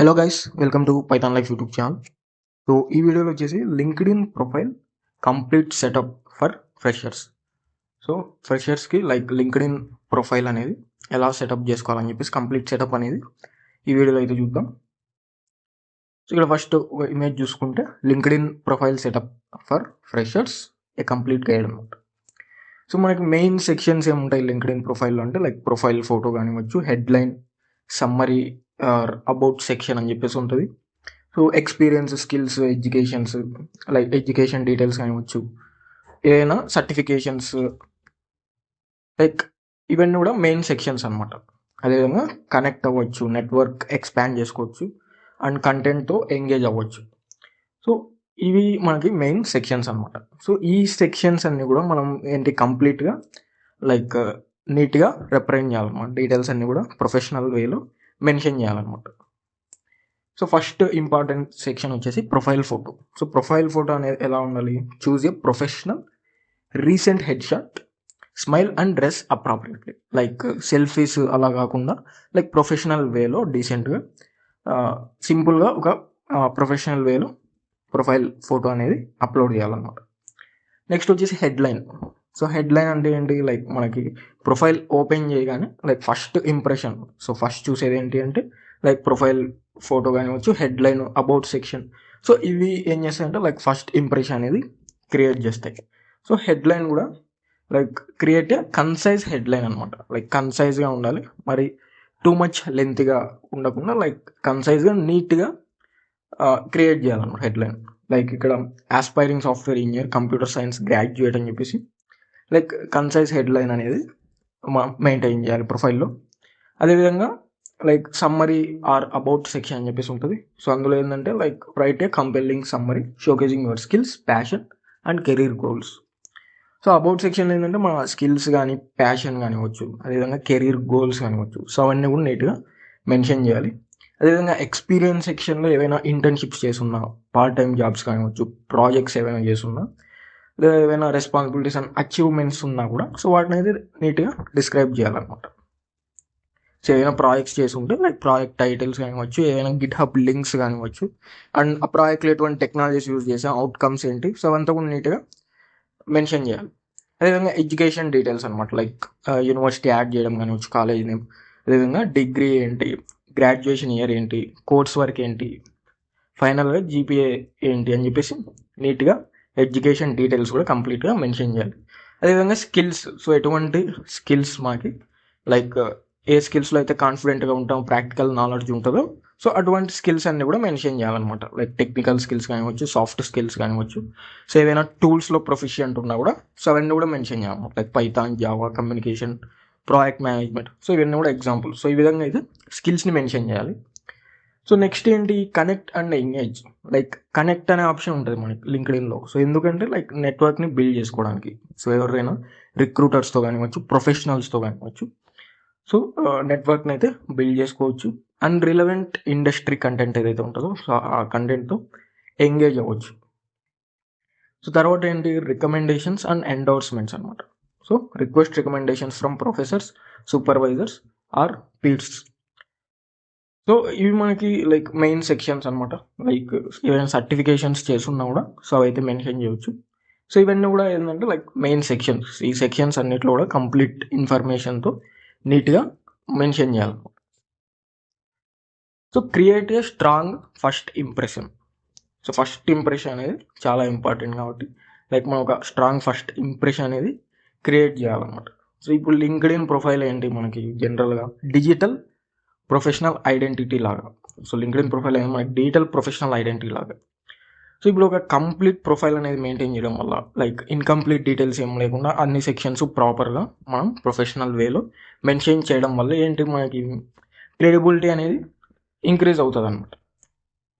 Hello guys, welcome to Python Life YouTube channel. So ఈ వీడియోలో వచ్చేసి LinkedIn profile complete setup for freshers. So ఫ్రెషర్స్కి LinkedIn profile అనేది ఎలా సెటప్ చేసుకోవాలని చెప్పేసి కంప్లీట్ సెటప్ అనేది ఈ వీడియోలో అయితే చూద్దాం. సో ఇక్కడ ఫస్ట్ ఒక ఇమేజ్ చూసుకుంటే LinkedIn profile setup for freshers a complete guide అనమాట. సో మనకి మెయిన్ సెక్షన్స్ ఏముంటాయి లింక్డ్ఇన్ ప్రొఫైల్లో అంటే ప్రొఫైల్ ఫోటో కానివ్వచ్చు, హెడ్లైన్, సమ్మరీ, అబౌట్ సెక్షన్ అని చెప్పేసి ఉంటుంది. So experience, skills, education details కానివ్వచ్చు, ఏదైనా సర్టిఫికేషన్స్, ఇవన్నీ కూడా మెయిన్ సెక్షన్స్ అనమాట. అదేవిధంగా కనెక్ట్ అవ్వచ్చు, నెట్వర్క్ ఎక్స్పాండ్ చేసుకోవచ్చు అండ్ కంటెంట్తో ఎంగేజ్ అవ్వచ్చు. సో ఇవి మనకి మెయిన్ సెక్షన్స్ అనమాట. సో ఈ సెక్షన్స్ అన్నీ కూడా మనం కంప్లీట్గా నీట్గా రిప్రజెంట్ చేయాలన్నమాట. డీటెయిల్స్ అన్నీ కూడా ప్రొఫెషనల్ వేలో మెన్షన్ చేయాలన్నమాట. సో ఫస్ట్ ఇంపార్టెంట్ సెక్షన్ వచ్చేసి profile photo. So profile photo అనేది ఎలా ఉండాలి? Choose a professional recent head shot, smile and dress appropriately. Selfies అలా కాకుండా ప్రొఫెషనల్ వేలో డీసెంట్గా సింపుల్గా ఒక ప్రొఫెషనల్ వేలో ప్రొఫైల్ ఫోటో అనేది అప్లోడ్ చేయాలన్నమాట. నెక్స్ట్ వచ్చేసి హెడ్లైన్. సో హెడ్లైన్ అంటే ఏంటి? మనకి ప్రొఫైల్ ఓపెన్ చేయగానే ఫస్ట్ ఇంప్రెషన్. సో ఫస్ట్ చూసేది ఏంటి అంటే ప్రొఫైల్ ఫోటో కానివచ్చు, హెడ్లైన్, అబౌట్ సెక్షన్. సో ఇవి ఏం చేస్తాయంటే ఫస్ట్ ఇంప్రెషన్ అనేది క్రియేట్ చేస్తాయి. సో హెడ్లైన్ కూడా క్రియేట్ ఏ కన్సైజ్ హెడ్లైన్ అనమాట. కన్సైజ్గా ఉండాలి, మరి టూ మచ్ లెంత్గా ఉండకుండా కన్సైజ్గా నీట్గా క్రియేట్ చేయాలన్నమాట హెడ్లైన్. ఇక్కడ aspiring software engineer, computer science graduate అని చెప్పేసి కన్సైజ్ హెడ్లైన్ అనేది మెయింటైన్ చేయాలి ప్రొఫైల్లో. అదేవిధంగా సమ్మరీ ఆర్ అబౌట్ సెక్షన్ అని చెప్పేసి ఉంటుంది. సో అందులో ఏంటంటే write a compelling summary showcasing your skills, passion and career goals. So about section ఏంటంటే మన స్కిల్స్ కానీ, ప్యాషన్ కానివ్వచ్చు, అదేవిధంగా కెరీర్ గోల్స్ కానివ్వచ్చు. సో అవన్నీ కూడా నీట్గా మెన్షన్ చేయాలి. అదేవిధంగా ఎక్స్పీరియన్స్ సెక్షన్లో ఏవైనా ఇంటర్న్షిప్స్ చేస్తున్నా, పార్ట్ టైం జాబ్స్ కానివ్వచ్చు, ప్రాజెక్ట్స్ ఏవైనా చేస్తున్నా, లేదా ఏవైనా రెస్పాన్సిబిలిటీస్ అండ్ అచీవ్మెంట్స్ ఉన్నా కూడా సో వాటిని అయితే నీట్గా డిస్క్రైబ్ చేయాలన్నమాట. సో ఏదైనా ప్రాజెక్ట్స్ చేసుకుంటే ప్రాజెక్ట్ టైటిల్స్ కానివ్వచ్చు, ఏదైనా గిట్ హబ్ లింక్స్ కానివ్వచ్చు, అండ్ ఆ ప్రాజెక్ట్లో ఎటువంటి టెక్నాలజీస్ యూజ్ చేసాం, అవుట్కమ్స్ ఏంటి, సో అవంతా కూడా నీట్గా మెన్షన్ చేయాలి. అదేవిధంగా ఎడ్యుకేషన్ డీటెయిల్స్ అనమాట. యూనివర్సిటీ యాడ్ చేయడం కానివచ్చు, కాలేజ్ నేమ్, అదేవిధంగా డిగ్రీ ఏంటి, గ్రాడ్యుయేషన్ ఇయర్ ఏంటి, కోర్స్ వర్క్ ఏంటి, ఫైనల్గా జీపీఏ ఏంటి అని చెప్పేసి నీట్గా ఎడ్యుకేషన్ డీటెయిల్స్ కూడా కంప్లీట్గా మెన్షన్ చేయాలి. అదేవిధంగా స్కిల్స్. సో ఎటువంటి స్కిల్స్ మనకి ఏ స్కిల్స్లో అయితే కాన్ఫిడెంట్గా ఉంటాం, ప్రాక్టికల్ నాలెడ్జ్ ఉంటుందో సో అటువంటి స్కిల్స్ అన్నీ కూడా మెన్షన్ చేయాలన్నమాట. టెక్నికల్ స్కిల్స్ కానివ్వచ్చు, సాఫ్ట్ స్కిల్స్ కానివ్వచ్చు. సో ఏదైనా టూల్స్లో ప్రొఫిషియంట్ ఉన్నా కూడా సో అవన్నీ కూడా మెన్షన్ చేయాలన్నమాట. Python, Java, communication, project management. So ఇవన్నీ కూడా ఎగ్జాంపుల్. సో ఈ విధంగా అయితే స్కిల్స్ని మెన్షన్ చేయాలి. సో నెక్స్ట్ ఏంటి? Connect and engage. కనెక్ట్ అనే ఆప్షన్ ఉంటుంది మనకి లింక్డ్ఇన్లో. సో ఎందుకంటే నెట్వర్క్ని బిల్డ్ చేసుకోవడానికి. సో ఎవరైనా రిక్రూటర్స్తో కానివ్వచ్చు, ప్రొఫెషనల్స్తో కానివ్వచ్చు, సో నెట్వర్క్ని అయితే బిల్డ్ చేసుకోవచ్చు. అండ్ రిలవెంట్ ఇండస్ట్రీ కంటెంట్ ఏదైతే ఉంటుందో సో ఆ కంటెంట్తో ఎంగేజ్ అవ్వచ్చు. సో తర్వాత ఏంటి? రికమెండేషన్స్ అండ్ ఎండోర్స్మెంట్స్ అనమాట. So request recommendations from professors, supervisors or peers. So ఇవి మనకి మెయిన్ సెక్షన్స్ అనమాట. ఏదైనా సర్టిఫికేషన్స్ చేస్తున్నా కూడా సో అవైతే మెన్షన్ చేయవచ్చు. సో ఇవన్నీ కూడా ఏంటంటే మెయిన్ సెక్షన్స్. ఈ సెక్షన్స్ అన్నిట్లో కూడా కంప్లీట్ ఇన్ఫర్మేషన్తో నీట్గా మెన్షన్ చేయాలి. So create a strong first impression. So first impression అనేది చాలా ఇంపార్టెంట్ కాబట్టి మనం ఒక స్ట్రాంగ్ ఫస్ట్ ఇంప్రెషన్ అనేది క్రియేట్ చేయాలన్నమాట. సో ఇప్పుడు లింక్డ్ఇన్ ప్రొఫైల్ ఏంటి? మనకి జనరల్గా డిజిటల్ ప్రొఫెషనల్ ఐడెంటిటీ లాగా. సో లింక్డ్ఇన్ ప్రొఫైల్ అనేది మనకి డిజిటల్ ప్రొఫెషనల్ ఐడెంటిటీ లాగా. సో ఇప్పుడు ఒక కంప్లీట్ ప్రొఫైల్ అనేది మెయింటైన్ చేయడం వల్ల ఇన్కంప్లీట్ డీటెయిల్స్ ఏం లేకుండా అన్ని సెక్షన్స్ ప్రాపర్గా మనం ప్రొఫెషనల్ వేలో మెన్షన్ చేయడం వల్ల ఏంటి? మనకి క్రెడిబిలిటీ అనేది ఇంక్రీజ్ అవుతుంది అనమాట.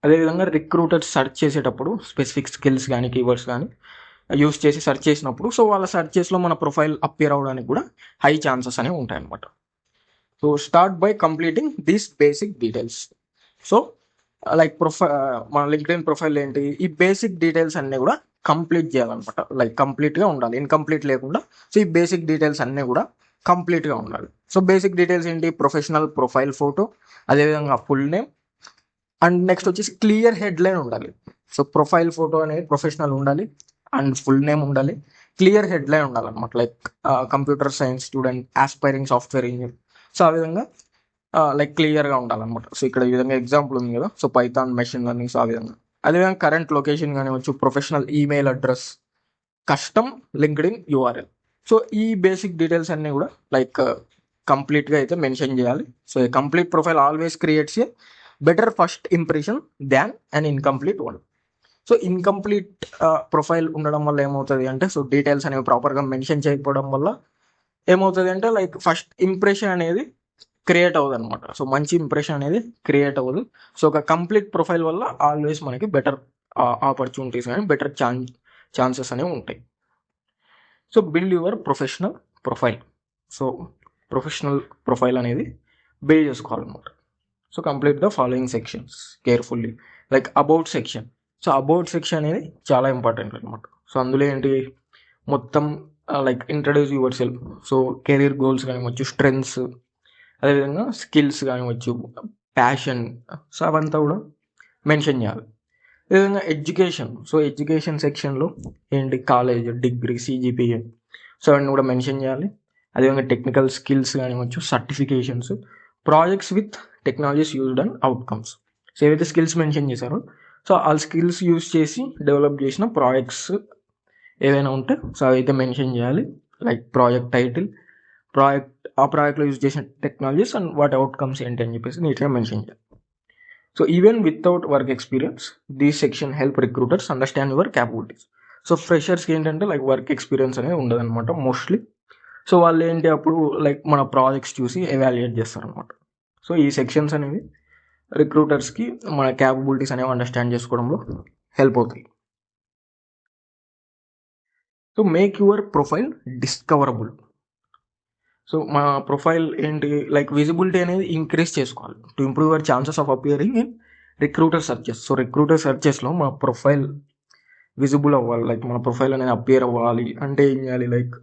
అదేవిధంగా రిక్రూటర్స్ సెర్చ్ చేసేటప్పుడు స్పెసిఫిక్ స్కిల్స్ కానీ, కీవర్డ్స్ కానీ యూస్ చేసి సెర్చ్ చేసినప్పుడు సో వాళ్ళ సెర్చెస్లో మన ప్రొఫైల్ అపియర్ అవడానికి కూడా హై ఛాన్సెస్ అనేవి ఉంటాయి అనమాట. So start by completing these basic details. So మన లింక్డ్ఇన్ ప్రొఫైల్ ఏంటి? ఈ బేసిక్ డీటెయిల్స్ అన్నీ కూడా కంప్లీట్ చేయాలన్నమాట. కంప్లీట్గా ఉండాలి, ఇన్కంప్లీట్ లేకుండా. సో ఈ బేసిక్ డీటెయిల్స్ అన్నీ కూడా కంప్లీట్గా ఉండాలి. సో బేసిక్ డీటెయిల్స్ ఏంటి? ప్రొఫెషనల్ ప్రొఫైల్ ఫోటో, అదేవిధంగా ఫుల్ నేమ్, అండ్ నెక్స్ట్ వచ్చేసి క్లియర్ హెడ్లైన్ ఉండాలి. సో ప్రొఫైల్ ఫోటో అనేది ప్రొఫెషనల్ ఉండాలి అండ్ ఫుల్ నేమ్ ఉండాలి, క్లియర్ హెడ్లైన్ ఉండాలన్నమాట. Like computer science student aspiring software engineer. So ఆ విధంగా లైక్ క్లియర్గా ఉండాలన్నమాట. సో ఇక్కడ ఈ విధంగా ఎగ్జాంపుల్ ఉంది కదా, so Python machine learning. So ఆ విధంగా అదేవిధంగా కరెంట్ లొకేషన్ కానివచ్చు, professional email address, custom LinkedIn URL. So ఈ బేసిక్ డీటెయిల్స్ అన్నీ కూడా లైక్ కంప్లీట్గా అయితే మెన్షన్ చేయాలి. So a complete profile always creates a better first impression than an incomplete one. So incomplete profile ఉండడం వల్ల ఏమవుతుంది అంటే, సో డీటెయిల్స్ అనేవి ప్రాపర్గా మెన్షన్ చేయకపోవడం వల్ల ఏమవుతుంది అంటే లైక్ ఫస్ట్ ఇంప్రెషన్ అనేది క్రియేట్ అవ్వదు అనమాట. సో మంచి ఇంప్రెషన్ అనేది క్రియేట్ అవ్వదు. సో ఒక కంప్లీట్ ప్రొఫైల్ వల్ల ఆల్వేస్ మనకి బెటర్ ఆపర్చునిటీస్ కానీ బెటర్ ఛాన్సెస్ అనేవి ఉంటాయి. So build your professional profile. So professional profile అనేది బిల్డ్ చేసుకోవాలన్నమాట. So complete the following sections carefully. Like about section. So about section అనేది చాలా ఇంపార్టెంట్ అనమాట. సో అందులో ఏంటి, మొత్తం like introduce yourself. So career goals కానివచ్చు, స్ట్రెంగ్స్, అదేవిధంగా స్కిల్స్ కానివచ్చు, ప్యాషన్. సో అవంతా కూడా మెన్షన్ చేయాలి. అదేవిధంగా ఎడ్యుకేషన్. సో ఎడ్యుకేషన్ సెక్షన్లో ఏంటి, కాలేజ్, డిగ్రీ, సిజిపిఏ, సో అవన్నీ కూడా మెన్షన్ చేయాలి. అదేవిధంగా టెక్నికల్ స్కిల్స్ కానివచ్చు, certifications, projects with technologies used and outcomes. So ఏవైతే స్కిల్స్ మెన్షన్ చేశారో, సో ఆ స్కిల్స్ యూజ్ చేసి డెవలప్ చేసిన ప్రాజెక్ట్స్ ఏవైనా ఉంటే సో అవైతే మెన్షన్ చేయాలి. లైక్ ప్రాజెక్ట్ టైటిల్, ఆ ప్రాజెక్ట్లో యూజ్ చేసిన టెక్నాలజీస్ అండ్ వాటి అవుట్కమ్స్ ఏంటి అని చెప్పేసి నీట్గా మెన్షన్ చేయాలి. So even without work experience these section help recruiters understand your capabilities. So ఫ్రెషర్స్కి ఏంటంటే లైక్ వర్క్ ఎక్స్పీరియన్స్ అనేది ఉండదు అనమాట మోస్ట్లీ. సో వాళ్ళు ఏంటి అప్పుడు లైక్ మన ప్రాజెక్ట్స్ చూసి ఎవాల్యుయేట్ చేస్తారనమాట. సో ఈ సెక్షన్స్ అనేవి రిక్రూటర్స్కి మన క్యాపబిలిటీస్ అనేవి అండర్స్టాండ్ చేసుకోవడంలో హెల్ప్ అవుతాయి. So make your profile discoverable. So మా ప్రొఫైల్ ఏంటి, లైక్ విజిబిలిటీ అనేది ఇంక్రీజ్ చేసుకోవాలి to improve your chances of appearing in recruiter searches. So recruiter సర్చెస్లో మా ప్రొఫైల్ విజిబుల్ అవ్వాలి. లైక్ మన ప్రొఫైల్ అనేది అపియర్ అవ్వాలి అంటే ఏం చేయాలి, లైక్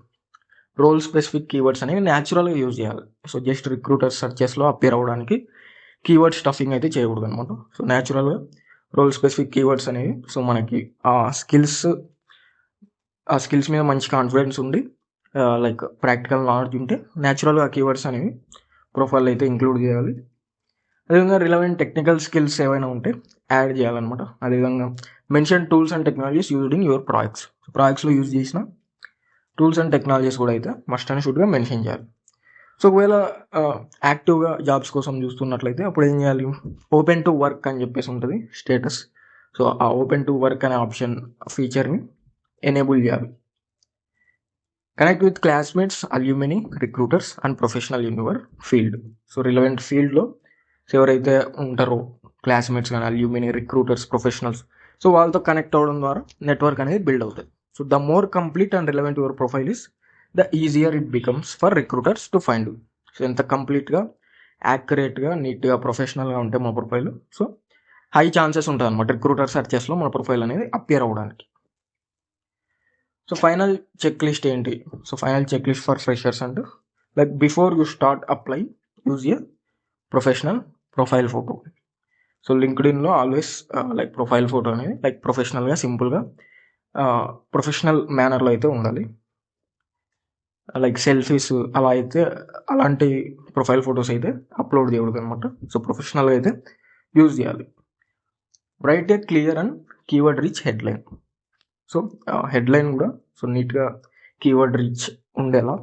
రోల్ స్పెసిఫిక్ కీవర్డ్స్ అనేవి న్యాచురల్గా యూజ్ చేయాలి. సో జస్ట్ రిక్రూటర్ సర్చెస్లో అపియర్ అవ్వడానికి కీవర్డ్ స్టఫింగ్ అయితే చేయకూడదు అనమాట. సో న్యాచురల్గా రోల్ స్పెసిఫిక్ కీవర్డ్స్ అనేవి, సో మనకి ఆ స్కిల్స్ మీద మంచి కాన్ఫిడెన్స్ ఉండి లైక్ ప్రాక్టికల్ నాలెడ్జ్ ఉంటే న్యాచురల్గా కీవర్డ్స్ అనేవి ప్రొఫైల్ అయితే ఇంక్లూడ్ చేయాలి. అదేవిధంగా రిలవెంట్ టెక్నికల్ స్కిల్స్ ఏవైనా ఉంటే యాడ్ చేయాలన్నమాట. అదేవిధంగా mention tools and technologies used in your ప్రాజెక్ట్స్లో యూజ్ చేసిన టూల్స్ అండ్ టెక్నాలజీస్ కూడా అయితే మస్ట్ అండ్ షుడ్గా మెన్షన్ చేయాలి. సో ఒకవేళ యాక్టివ్గా జాబ్స్ కోసం చూస్తున్నట్లయితే అప్పుడు ఏం చేయాలి, ఓపెన్ టు వర్క్ అని చెప్పేసి ఉంటుంది స్టేటస్. సో ఆ ఓపెన్ టు వర్క్ అనే ఆప్షన్ ఫీచర్ని ఎనేబుల్ చేయాలి. Connect with classmates, alumni, recruiters and professional in your field. So relevant ఫీల్డ్లో ఎవరైతే ఉంటారో క్లాస్మేట్స్ కానీ అల్యూమినీ, రిక్రూటర్స్, ప్రొఫెషనల్స్, సో వాళ్ళతో కనెక్ట్ అవ్వడం ద్వారా నెట్వర్క్ అనేది బిల్డ్ అవుతుంది. So the more complete and relevant your profile is the easier it becomes for recruiters to find you. So ఎంత కంప్లీట్గా, యాక్యురేట్గా, నీట్గా, ప్రొఫెషనల్గా ఉంటే మన ప్రొఫైల్, సో హై ఛాన్సెస్ ఉంటుంది అనమాట రిక్రూటర్ సర్చెస్లో మన ప్రొఫైల్ అనేది అపియర్ అవ్వడానికి. సో ఫైనల్ చెక్ లిస్ట్ ఏంటి, so final check list for freshers అంటే like before you start apply use a professional profile photo. So లింక్డ్ఇన్లో ఆల్వేస్ లైక్ ప్రొఫైల్ ఫోటో అనేది like ప్రొఫెషనల్గా, సింపుల్గా, ప్రొఫెషనల్ మేనర్లో అయితే ఉండాలి. లైక్ సెల్ఫీస్ అలా అయితే అలాంటి ప్రొఫైల్ ఫొటోస్ అయితే అప్లోడ్ చేయకూడదు అనమాట. సో ప్రొఫెషనల్గా అయితే యూజ్ చేయాలి. Right A clear and keyword reach headline. So headline కూడా సో నీట్గా కీవర్డ్ రీచ్ ఉండేలా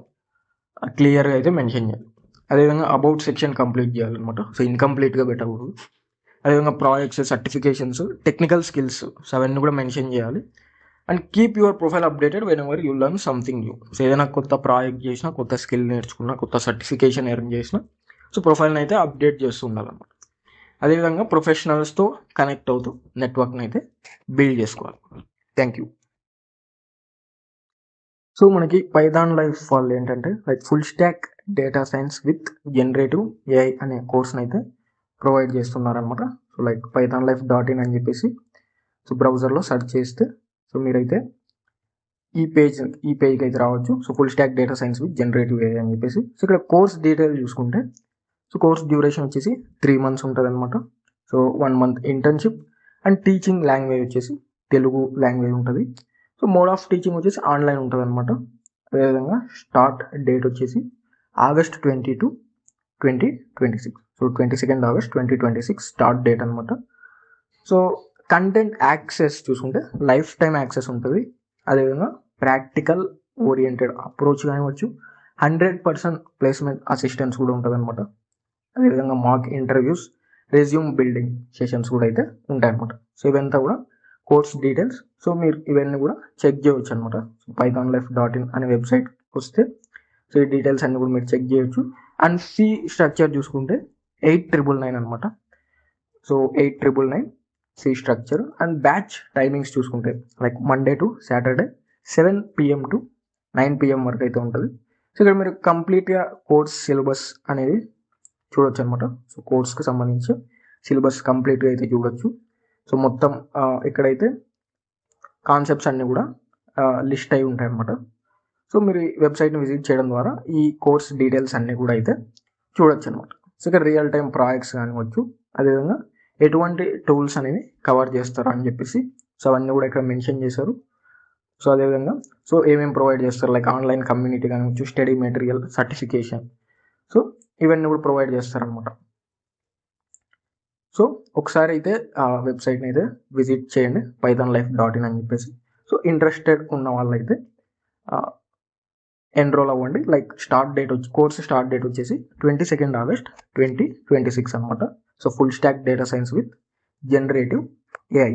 క్లియర్గా అయితే మెన్షన్ చేయాలి. అదేవిధంగా అబౌట్ సెక్షన్ కంప్లీట్ చేయాలన్నమాట. సో ఇన్కంప్లీట్గా పెట్టకూడదు. అదేవిధంగా projects, certifications, technical skills, so అవన్నీ కూడా మెన్షన్ చేయాలి. And keep your profile updated when ever you learn something new. So ఏదైనా కొత్త ప్రాజెక్ట్ చేసినా, కొత్త స్కిల్ నేర్చుకున్నా, కొత్త సర్టిఫికేషన్ ఎర్న్ చేసినా సో ప్రొఫైల్ని అయితే అప్డేట్ చేస్తూ ఉండాలన్నమాట. అదేవిధంగా ప్రొఫెషనల్స్తో కనెక్ట్ అవుతూ నెట్వర్క్ని అయితే బిల్డ్ చేసుకోవాలి. Thank you. సో మనకి పైథాన్ లైఫ్ వాళ్ళు ఏంటంటే like full stock data science with generative AI అనే కోర్స్ని అయితే ప్రొవైడ్ చేస్తున్నారనమాట. సో లైక్ pythonlife.in అని చెప్పేసి సో బ్రౌజర్లో సెర్చ్ చేస్తే సో మీరైతే ఈ పేజ్కి అయితే రావచ్చు. So full stock data science with generative AI అని చెప్పేసి. సో ఇక్కడ కోర్స్ డీటెయిల్ చూసుకుంటే సో కోర్స్ డ్యూరేషన్ వచ్చేసి 3 months ఉంటుంది అనమాట. So so 1 month internship and teaching language వచ్చేసి తెలుగు లాంగ్వేజ్ ఉంటుంది. సో మోడ్ ఆఫ్ టీచింగ్ వచ్చేసి ఆన్లైన్ ఉంటుంది అనమాట. అదేవిధంగా స్టార్ట్ డేట్ వచ్చేసి August 22, 2026. So 22nd August 2026 start date అనమాట. సో కంటెంట్ యాక్సెస్ చూసుకుంటే లైఫ్ టైం యాక్సెస్ ఉంటుంది. అదేవిధంగా ప్రాక్టికల్ ఓరియంటెడ్ అప్రోచ్ కానివచ్చు, 100% ప్లేస్మెంట్ అసిస్టెన్స్ కూడా ఉంటుంది అనమాట. అదేవిధంగా mock interviews, resume building sessions కూడా అయితే ఉంటాయన్నమాట. సో ఇవంతా కూడా కోర్స్ డీటెయిల్స్. సో మీరు ఇవన్నీ కూడా చెక్ చేయవచ్చు అనమాట. సో pythonlife.in అనే వెబ్సైట్ వస్తే సో ఈ డీటెయిల్స్ అన్ని కూడా మీరు చెక్ చేయొచ్చు. అండ్ ఫీ స్ట్రక్చర్ చూసుకుంటే 8,999 అనమాట. So 8,999 fee structure. And batch timings చూసుకుంటే like Monday to Saturday 7 PM to 9 PM వరకు అయితే ఉంటుంది. సో ఇక్కడ మీరు కంప్లీట్గా కోర్స్ సిలబస్ అనేది చూడొచ్చు అనమాట. సో కోర్స్కి సంబంధించి సిలబస్ కంప్లీట్గా అయితే చూడొచ్చు. సో మొత్తం ఇక్కడైతే కాన్సెప్ట్స్ అన్నీ కూడా లిస్ట్ అయి ఉంటాయి అనమాట. సో మీరు ఈ వెబ్సైట్ని విజిట్ చేయడం ద్వారా ఈ కోర్స్ డీటెయిల్స్ అన్నీ కూడా అయితే చూడొచ్చు అనమాట. సో ఇక్కడ రియల్ టైం ప్రాజెక్ట్స్ కానివచ్చు, అదేవిధంగా ఎటువంటి టూల్స్ అనేవి కవర్ చేస్తారు అని చెప్పేసి సో అవన్నీ కూడా ఇక్కడ మెన్షన్ చేశారు. సో అదేవిధంగా సో ఏమేమి ప్రొవైడ్ చేస్తారు లైక్ ఆన్లైన్ కమ్యూనిటీ కానివచ్చు, స్టడీ మెటీరియల్, సర్టిఫికేషన్, సో ఇవన్నీ కూడా ప్రొవైడ్ చేస్తారనమాట. సో ఒకసారి అయితే ఆ వెబ్సైట్ని అయితే విజిట్ చేయండి, pythonlife.in అని చెప్పేసి. సో ఇంట్రెస్టెడ్ ఉన్న వాళ్ళైతే ఎన్రోల్ అవ్వండి. లైక్ స్టార్ట్ డేట్ వచ్చి కోర్స్ స్టార్ట్ డేట్ వచ్చేసి 22nd August 2026 అనమాట. So full stock data science with generative AI.